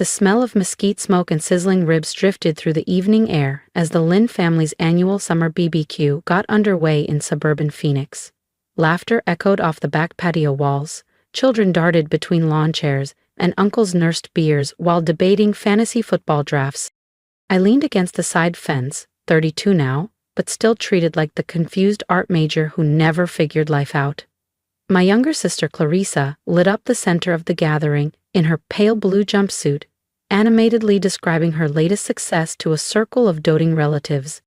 The smell of mesquite smoke and sizzling ribs drifted through the evening air as the Lin family's annual summer BBQ got underway in suburban Phoenix. Laughter echoed off the back patio walls, children darted between lawn chairs, and uncles nursed beers while debating fantasy football drafts. I leaned against the side fence, 32 now, but still treated like the confused art major who never figured life out. My younger sister Clarissa lit up the center of the gathering in her pale blue jumpsuit, animatedly describing her latest success to a circle of doting relatives.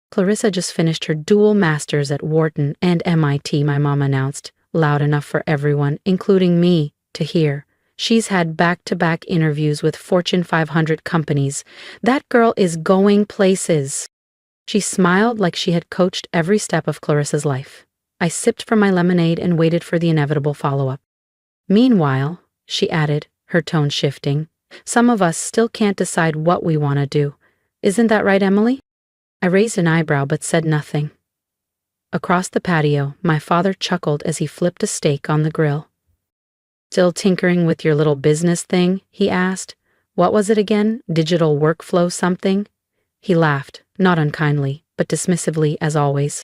Clarissa just finished her dual masters at Wharton and MIT, my mom announced, loud enough for everyone, including me, to hear. She's had back-to-back interviews with Fortune 500 companies. That girl is going places. She smiled like she had coached every step of Clarissa's life. I sipped from my lemonade and waited for the inevitable follow-up. Meanwhile, she added, her tone shifting, some of us still can't decide what we want to do. Isn't that right, Emily? I raised an eyebrow but said nothing. Across the patio, my father chuckled as he flipped a steak on the grill. Still tinkering with your little business thing? He asked. What was it again? Digital workflow something? He laughed, not unkindly, but dismissively as always.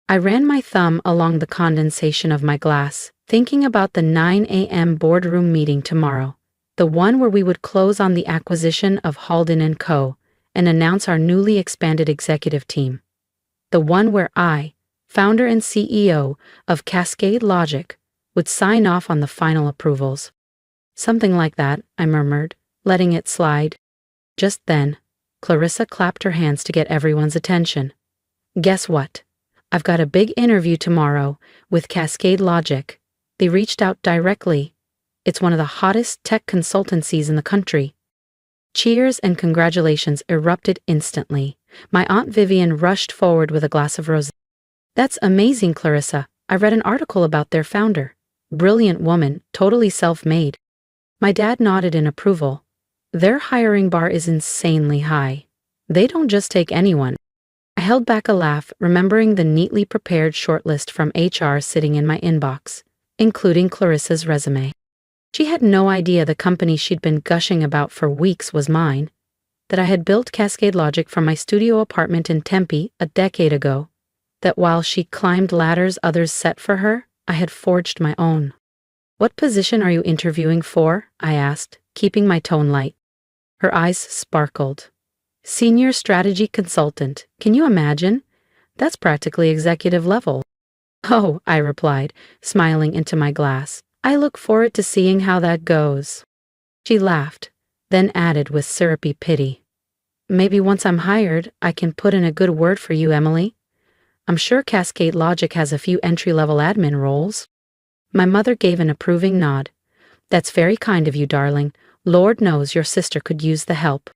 I ran my thumb along the condensation of my glass, thinking about the 9 a.m. boardroom meeting tomorrow, the one where we would close on the acquisition of Halden & Co. and announce our newly expanded executive team. The one where I, founder and CEO of Cascade Logic, would sign off on the final approvals. Something like that, I murmured, letting it slide. Just then, Clarissa clapped her hands to get everyone's attention. Guess what? I've got a big interview tomorrow with Cascade Logic. They reached out directly. It's one of the hottest tech consultancies in the country. Cheers and congratulations erupted instantly. My Aunt Vivian rushed forward with a glass of rosé. That's amazing, Clarissa. I read an article about their founder. Brilliant woman, totally self-made. My dad nodded in approval. Their hiring bar is insanely high. They don't just take anyone. I held back a laugh, remembering the neatly prepared shortlist from HR sitting in my inbox, including Clarissa's resume. She had no idea the company she'd been gushing about for weeks was mine, that I had built Cascade Logic from my studio apartment in Tempe a decade ago, that while she climbed ladders others set for her, I had forged my own. What position are you interviewing for? I asked, keeping my tone light. Her eyes sparkled. Senior strategy consultant. Can you imagine? That's practically executive level. Oh, I replied, smiling into my glass. I look forward to seeing how that goes. She laughed, then added with syrupy pity. Maybe once I'm hired, I can put in a good word for you, Emily. I'm sure Cascade Logic has a few entry-level admin roles. My mother gave an approving nod. That's very kind of you, darling. Lord knows your sister could use the help.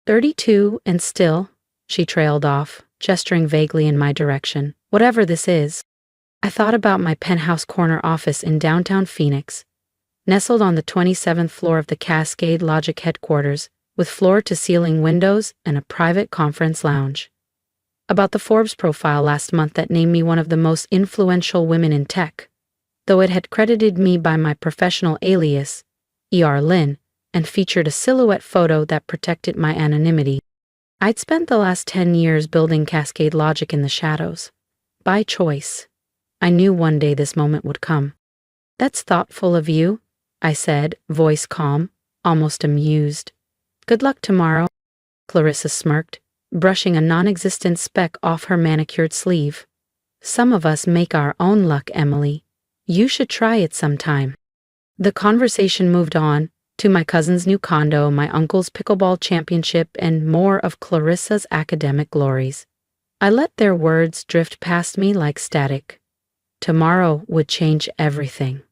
32 and still, she trailed off, gesturing vaguely in my direction. Whatever this is. I thought about my penthouse corner office in downtown Phoenix, nestled on the 27th floor of the Cascade Logic headquarters, with floor-to-ceiling windows and a private conference lounge. About the Forbes profile last month that named me one of the most influential women in tech, though it had credited me by my professional alias, E.R. Lin, and featured a silhouette photo that protected my anonymity. I'd spent the last 10 years building Cascade Logic in the shadows. By choice. I knew one day this moment would come. That's thoughtful of you, I said, voice calm, almost amused. Good luck tomorrow. Clarissa smirked, brushing a non-existent speck off her manicured sleeve. Some of us make our own luck, Emily. You should try it sometime. The conversation moved on, to my cousin's new condo, my uncle's pickleball championship, and more of Clarissa's academic glories. I let their words drift past me like static. Tomorrow would change everything.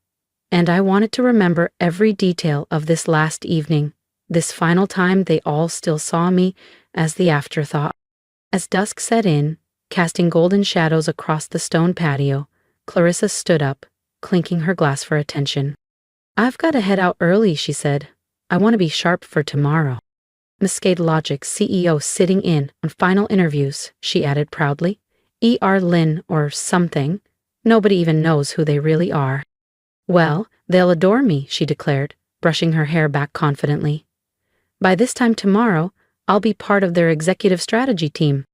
And I wanted to remember every detail of this last evening, this final time they all still saw me as the afterthought. As dusk set in, casting golden shadows across the stone patio, Clarissa stood up, clinking her glass for attention. I've got to head out early, she said. I want to be sharp for tomorrow. Cascade Logic's CEO sitting in on final interviews, she added proudly. E.R. Lin or something. Nobody even knows who they really are. Well, they'll adore me, she declared, brushing her hair back confidently. By this time tomorrow, I'll be part of their executive strategy team.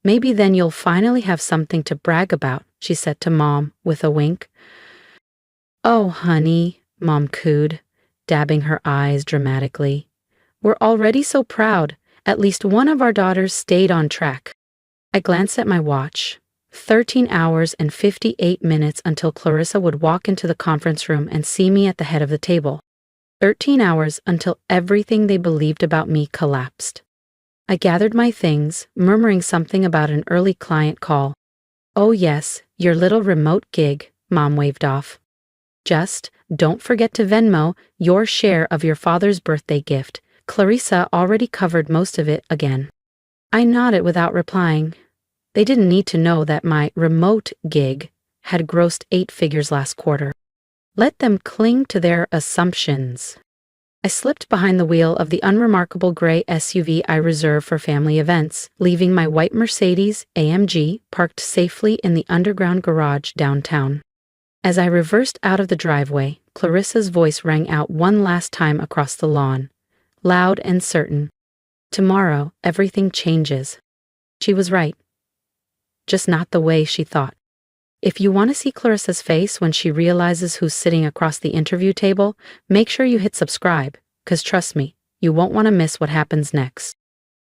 Maybe then you'll finally have something to brag about, she said to Mom with a wink. Oh, honey, Mom cooed, dabbing her eyes dramatically. We're already so proud. At least one of our daughters stayed on track. I glanced at my watch. 13 hours and 58 minutes until Clarissa would walk into the conference room and see me at the head of the table. 13 hours until everything they believed about me collapsed. I gathered my things, murmuring something about an early client call. Oh yes, your little remote gig, Mom waved off. Just, don't forget to Venmo your share of your father's birthday gift. Clarissa already covered most of it again. I nodded without replying. They didn't need to know that my remote gig had grossed 8 figures last quarter. Let them cling to their assumptions. I slipped behind the wheel of the unremarkable gray SUV I reserve for family events, leaving my white Mercedes AMG parked safely in the underground garage downtown. As I reversed out of the driveway, Clarissa's voice rang out one last time across the lawn, loud and certain. Tomorrow, everything changes. She was right. Just not the way she thought. If you want to see Clarissa's face when she realizes who's sitting across the interview table, make sure you hit subscribe, 'cause trust me, you won't want to miss what happens next.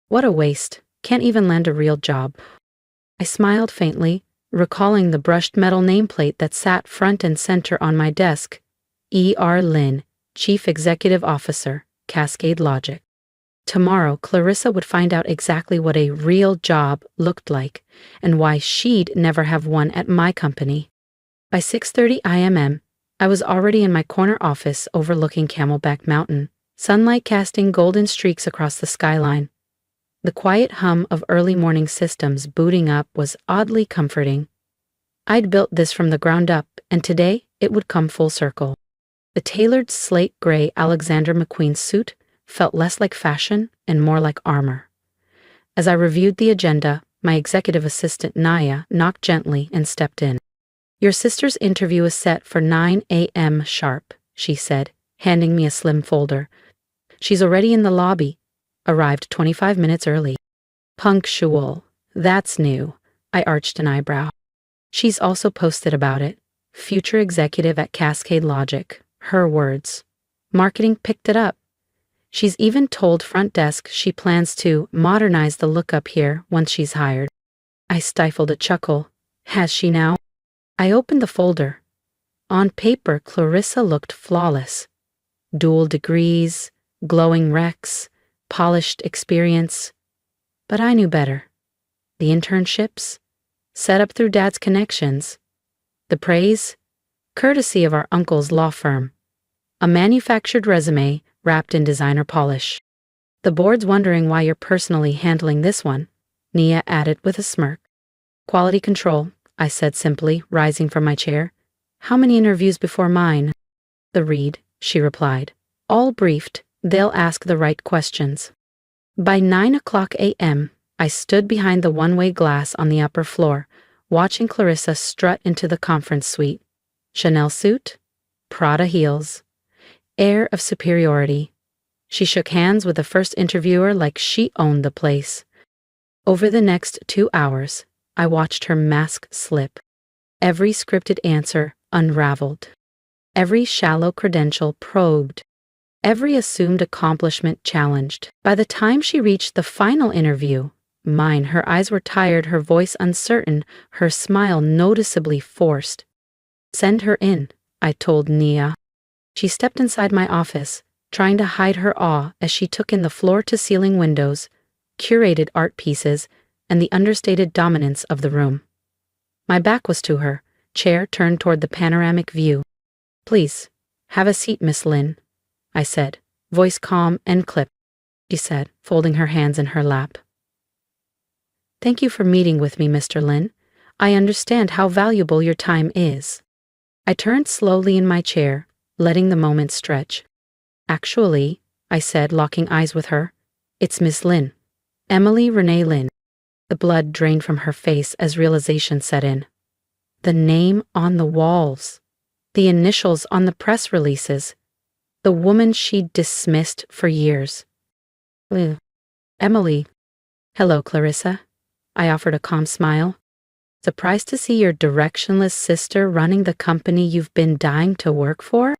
What a waste. Can't even land a real job. I smiled faintly, recalling the brushed metal nameplate that sat front and center on my desk. E.R. Lynn, Chief Executive Officer, Cascade Logic. Tomorrow, Clarissa would find out exactly what a real job looked like and why she'd never have one at my company. By 6:30 IMM, I was already in my corner office overlooking Camelback Mountain, sunlight casting golden streaks across the skyline. The quiet hum of early morning systems booting up was oddly comforting. I'd built this from the ground up, and today it would come full circle. The tailored slate gray Alexander McQueen suit felt less like fashion and more like armor. As I reviewed the agenda, my executive assistant Naya knocked gently and stepped in. Your sister's interview is set for 9 a.m. sharp, she said, handing me a slim folder. She's already in the lobby, arrived 25 minutes early. Punctual. That's new. I arched an eyebrow. She's also posted about it. Future executive at Cascade Logic. Her words. Marketing picked it up. She's even told front desk she plans to modernize the lookup here once she's hired. I stifled a chuckle. Has she now? I opened the folder. On paper, Clarissa looked flawless. Dual degrees, glowing recs, polished experience. But I knew better. The internships, set up through Dad's connections. The praise, courtesy of our uncle's law firm. A manufactured resume wrapped in designer polish. The board's wondering why you're personally handling this one, Nia added with a smirk. Quality control, I said simply, rising from my chair. How many interviews before mine? The read, she replied. All briefed, they'll ask the right questions. By 9 o'clock a.m., I stood behind the one-way glass on the upper floor, watching Clarissa strut into the conference suite. Chanel suit, Prada heels. Air of superiority. She shook hands with the first interviewer like she owned the place. Over the next 2 hours, I watched her mask slip. Every scripted answer unraveled. Every shallow credential probed. Every assumed accomplishment challenged. By the time she reached the final interview, mine, her eyes were tired, her voice uncertain, her smile noticeably forced. Send her in, I told Nia. She stepped inside my office, trying to hide her awe as she took in the floor-to-ceiling windows, curated art pieces, and the understated dominance of the room. My back was to her, chair turned toward the panoramic view. Please, have a seat, Miss Lynn, I said, voice calm and clipped. She said, folding her hands in her lap. Thank you for meeting with me, Mr. Lynn. I understand how valuable your time is. I turned slowly in my chair, letting the moment stretch. Actually, I said, locking eyes with her, it's Miss Lynn. Emily Renee Lynn. The blood drained from her face as realization set in. The name on the walls. The initials on the press releases. The woman she'd dismissed for years. Ugh. Emily. Hello, Clarissa. I offered a calm smile. Surprised to see your directionless sister running the company you've been dying to work for?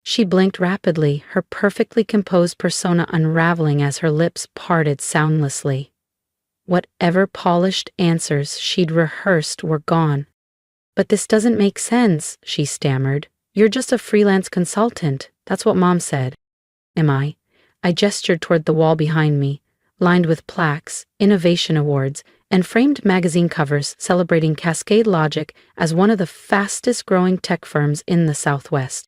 She blinked rapidly, her perfectly composed persona unraveling as her lips parted soundlessly. Whatever polished answers she'd rehearsed were gone. But this doesn't make sense, she stammered. You're just a freelance consultant. That's what Mom said. Am I? I gestured toward the wall behind me, lined with plaques, innovation awards, and framed magazine covers celebrating Cascade Logic as one of the fastest-growing tech firms in the Southwest.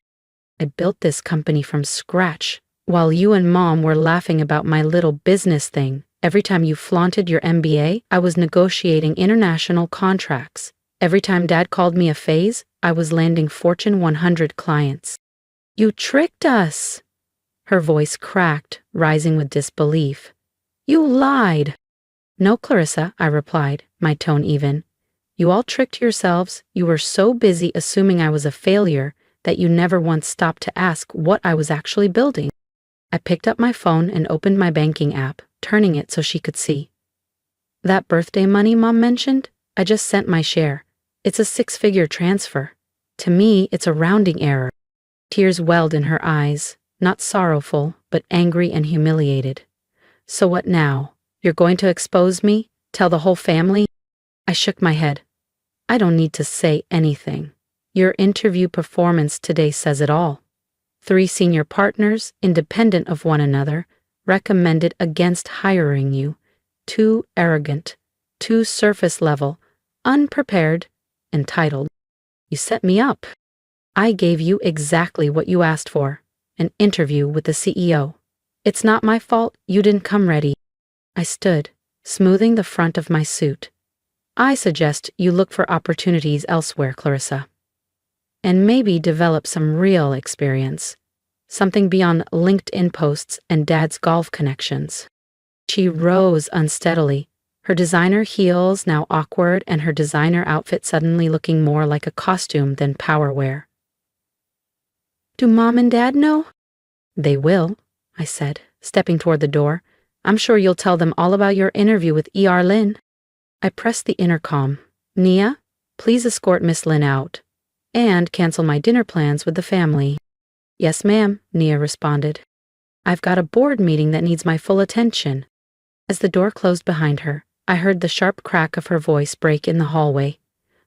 I built this company from scratch, while you and Mom were laughing about my little business thing. Every time you flaunted your MBA, I was negotiating international contracts. Every time Dad called me a phase, I was landing Fortune 100 clients. You tricked us! Her voice cracked, rising with disbelief. You lied! No, Clarissa, I replied, my tone even. You all tricked yourselves. You were so busy assuming I was a failure that you never once stopped to ask what I was actually building. I picked up my phone and opened my banking app, turning it so she could see. That birthday money Mom mentioned? I just sent my share. It's a 6-figure transfer. To me, it's a rounding error. Tears welled in her eyes, not sorrowful, but angry and humiliated. So what now? You're going to expose me? Tell the whole family? I shook my head. I don't need to say anything. Your interview performance today says it all. 3 senior partners, independent of one another, recommended against hiring you. Too arrogant, too surface level, unprepared, entitled. You set me up. I gave you exactly what you asked for, an interview with the CEO. It's not my fault you didn't come ready. I stood, smoothing the front of my suit. I suggest you look for opportunities elsewhere, Clarissa. And maybe develop some real experience. Something beyond LinkedIn posts and Dad's golf connections. She rose unsteadily, her designer heels now awkward and her designer outfit suddenly looking more like a costume than power wear. Do Mom and Dad know? They will, I said, stepping toward the door. I'm sure you'll tell them all about your interview with E.R. Lynn. I pressed the intercom. Nia, please escort Miss Lynn out. And cancel my dinner plans with the family. Yes, ma'am, Nia responded. I've got a board meeting that needs my full attention. As the door closed behind her, I heard the sharp crack of her voice break in the hallway,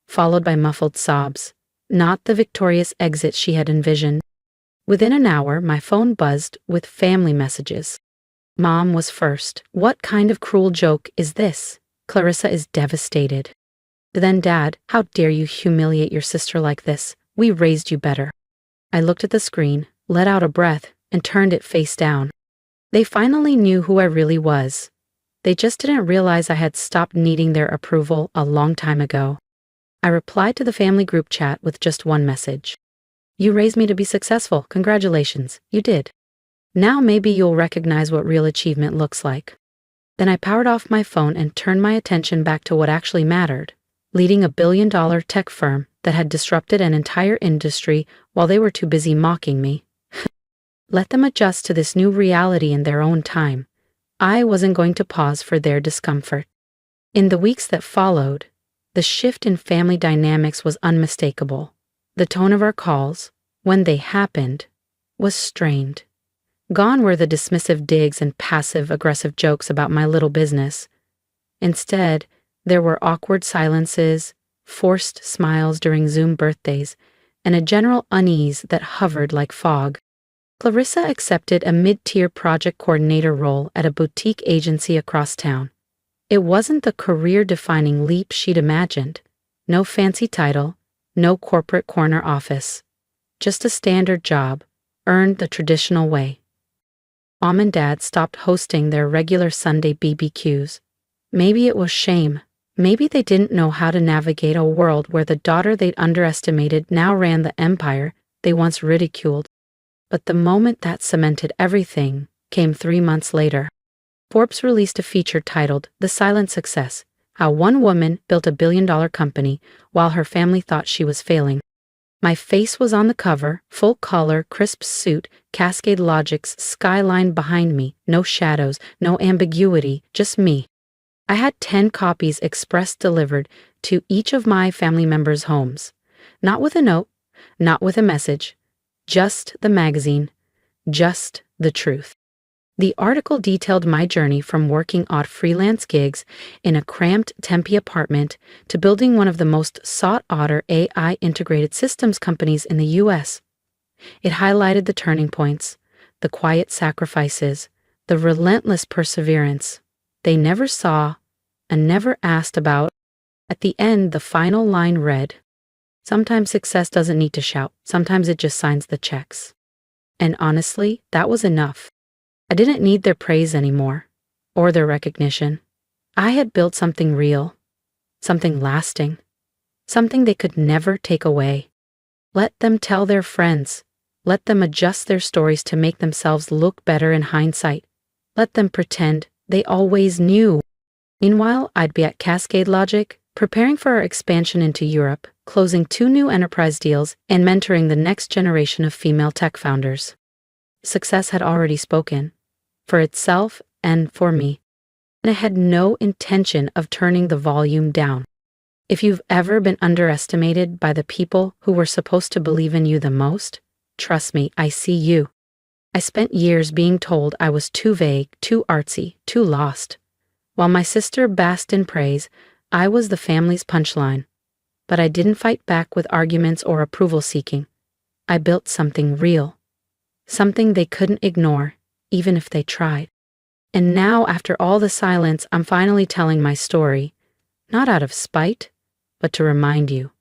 followed by muffled sobs. Not the victorious exit she had envisioned. Within an hour, my phone buzzed with family messages. Mom was first. What kind of cruel joke is this? Clarissa is devastated. Then Dad, how dare you humiliate your sister like this? We raised you better. I looked at the screen, let out a breath, and turned it face down. They finally knew who I really was. They just didn't realize I had stopped needing their approval a long time ago. I replied to the family group chat with just one message. You raised me to be successful. Congratulations. You did. Now maybe you'll recognize what real achievement looks like. Then I powered off my phone and turned my attention back to what actually mattered, leading a billion-dollar tech firm that had disrupted an entire industry while they were too busy mocking me. Let them adjust to this new reality in their own time. I wasn't going to pause for their discomfort. In the weeks that followed, the shift in family dynamics was unmistakable. The tone of our calls, when they happened, was strained. Gone were the dismissive digs and passive-aggressive jokes about my little business. Instead, there were awkward silences, forced smiles during Zoom birthdays, and a general unease that hovered like fog. Clarissa accepted a mid-tier project coordinator role at a boutique agency across town. It wasn't the career-defining leap she'd imagined. No fancy title, no corporate corner office. Just a standard job, earned the traditional way. Mom and Dad stopped hosting their regular Sunday BBQs. Maybe it was shame. Maybe they didn't know how to navigate a world where the daughter they'd underestimated now ran the empire they once ridiculed. But the moment that cemented everything came 3 months later. Forbes released a feature titled The Silent Success, How One Woman Built a Billion-Dollar Company While Her Family Thought She Was Failing. My face was on the cover, full color, crisp suit, Cascade Logic's skyline behind me, no shadows, no ambiguity, just me. I had 10 copies express delivered to each of my family members' homes. Not with a note, not with a message, just the magazine, just the truth. The article detailed my journey from working odd freelance gigs in a cramped Tempe apartment to building one of the most sought-after AI-integrated systems companies in the U.S. It highlighted the turning points, the quiet sacrifices, the relentless perseverance they never saw and never asked about. At the end, the final line read, "Sometimes success doesn't need to shout, sometimes it just signs the checks." And honestly, that was enough. I didn't need their praise anymore, or their recognition. I had built something real, something lasting, something they could never take away. Let them tell their friends. Let them adjust their stories to make themselves look better in hindsight. Let them pretend they always knew. Meanwhile, I'd be at Cascade Logic, preparing for our expansion into Europe, closing 2 new enterprise deals, and mentoring the next generation of female tech founders. Success had already spoken, for itself and for me, and I had no intention of turning the volume down. If you've ever been underestimated by the people who were supposed to believe in you the most, trust me, I see you. I spent years being told I was too vague, too artsy, too lost. While my sister basked in praise, I was the family's punchline. But I didn't fight back with arguments or approval seeking. I built something real. Something they couldn't ignore, even if they tried. And now, after all the silence, I'm finally telling my story, not out of spite, but to remind you,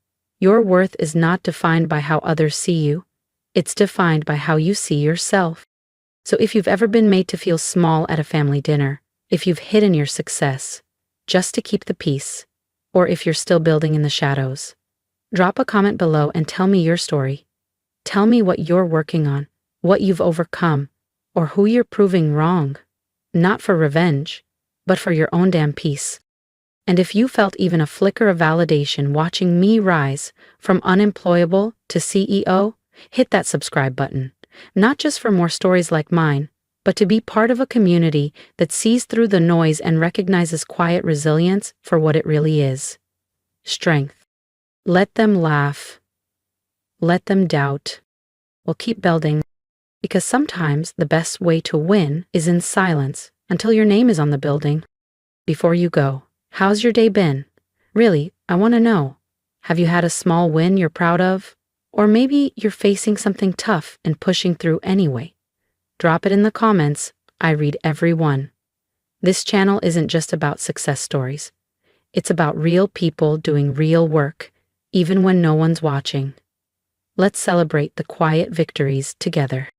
your worth is not defined by how others see you. It's defined by how you see yourself. So if you've ever been made to feel small at a family dinner, if you've hidden your success just to keep the peace, or if you're still building in the shadows, drop a comment below and tell me your story. Tell me what you're working on, what you've overcome, or who you're proving wrong. Not for revenge, but for your own damn peace. And if you felt even a flicker of validation watching me rise from unemployable to CEO, hit that subscribe button, not just for more stories like mine, but to be part of a community that sees through the noise and recognizes quiet resilience for what it really is. Strength. Let them laugh. Let them doubt. We'll keep building, because sometimes the best way to win is in silence until your name is on the building. Before you go, how's your day been? Really, I want to know. Have you had a small win you're proud of? Or maybe you're facing something tough and pushing through anyway. Drop it in the comments. I read every one. This channel isn't just about success stories. It's about real people doing real work, even when no one's watching. Let's celebrate the quiet victories together.